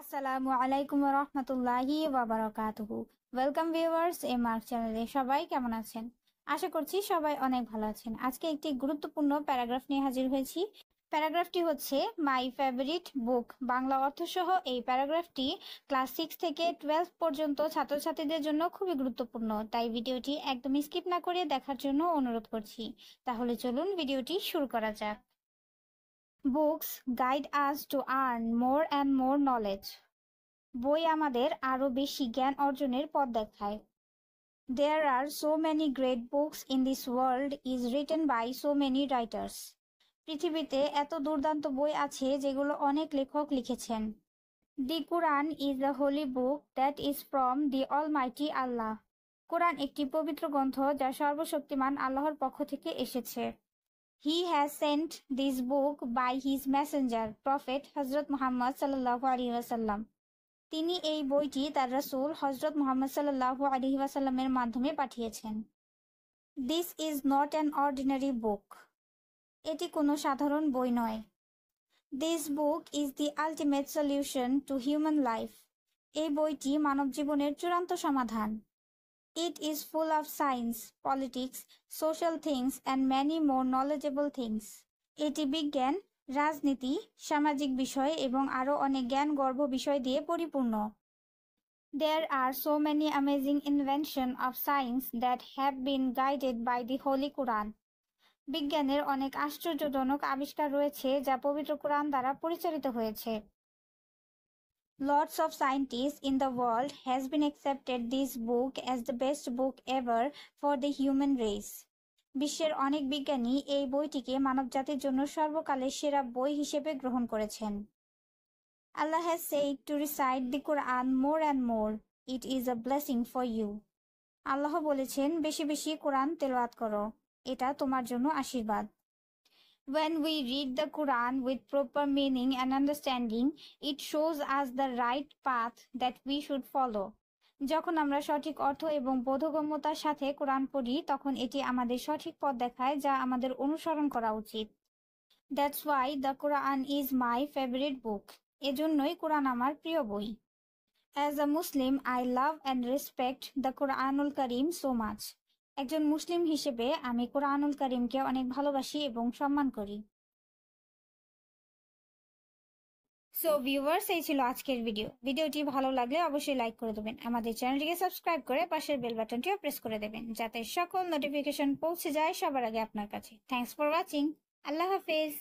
আসসালামু আলাইকুম রহমতুল্লাহি ওয়াবারাকাতুহু। ওয়েলকাম ভিউয়ার্স, এমআর চ্যানেলে সবাই কেমন আছেন? আশা করছি সবাই অনেক ভালো আছেন। আজকে একটি গুরুত্বপূর্ণ প্যারাগ্রাফ নিয়ে হাজির হয়েছি। প্যারাগ্রাফটি হচ্ছে মাই ফেভারিট বুক। বাংলা অর্থসহ এই প্যারাগ্রাফটি ক্লাস 6 থেকে 12 পর্যন্ত ছাত্রছাত্রীদের জন্য খুবই গুরুত্বপূর্ণ, তাই ভিডিওটি একদম স্কিপ না করে দেখার জন্য অনুরোধ করছি। তাহলে চলুন ভিডিওটি শুরু করা যাক। Books guide us to earn more and more knowledge. বই আমাদের আরো বেশি জ্ঞান অর্জনের পথ দেখায়। There are so many great books in this world is written by so many writers. পৃথিবীতে এত দুর্দান্ত বই আছে যেগুলো অনেক লেখক লিখেছেন। The Quran is a holy book that is from the Almighty Allah. কোরআন একটি পবিত্র গ্রন্থ যা সর্বশক্তিমান আল্লাহর পক্ষ থেকে এসেছে। He has sent this book by his messenger, Prophet Hazrat Muhammad sallallahu alaihi wasallam. তিনি এই বইটি তার রাসূল হযরত মুহাম্মদ সাল্লাল্লাহু আলাইহি ওয়াসাল্লামের মাধ্যমে পাঠিয়েছেন। This is not an ordinary book. এটি কোনো সাধারণ বই নয়। This book is the ultimate solution to human life. এই বইটি মানব জীবনের চূড়ান্ত সমাধান। It is full of science, politics, social things and many more knowledgeable things. এটি বিজ্ঞান, রাজনীতি, সামাজিক বিষয় এবং আরও অনেক জ্ঞানগর্ভ বিষয় দিয়ে পরিপূর্ণ। There are so many amazing inventions of science that have been guided by the Holy Quran. বিজ্ঞানের অনেক আশ্চর্যজনক আবিষ্কার রয়েছে যা পবিত্র কোরআন দ্বারা পরিচালিত হয়েছে। Lots of scientists in the world has been accepted this book as the best book ever for the human race. বিশ্বের অনেক বিজ্ঞানী এই বইটিকে মানবজাতির জন্য সর্বকালের সেরা বই হিসেবে গ্রহণ করেছেন। Allah has said to recite the Quran more and more. It is a blessing for you. আল্লাহ বলেছেন বেশি বেশি কোরআন তেলাওয়াত করো, এটা তোমার জন্য আশীর্বাদ। When we read the Quran with proper meaning and understanding, it shows us the right path that we should follow. যখন আমরা সঠিক অর্থ এবং বোধগম্যতার সাথে কোরআন পড়ি তখন এটি আমাদের সঠিক পথ দেখায় যা আমাদের অনুসরণ করা উচিত। That's why the Quran is my favorite book. এজন্যই কোরআন আমার প্রিয় বই। As a Muslim, I love and respect the Quranul Karim so much. একজন মুসলিম হিসেবে আমি কোরআনুল কারীমকে অনেক ভালোবাসি এবং সম্মান করি। সো ভিউয়ার্স, এই ছিল আজকের ভিডিওটি ভালো লাগলে অবশ্যই লাইক করে দেবেন। আমাদের চ্যানেলটিকে সাবস্ক্রাইব করে পাশের বেল বাটনটিও প্রেস করে দেবেন যাতে সকল নোটিফিকেশন পৌঁছে যায় সবার আগে আপনার কাছে। Thanks for watching. আল্লাহ হাফেজ।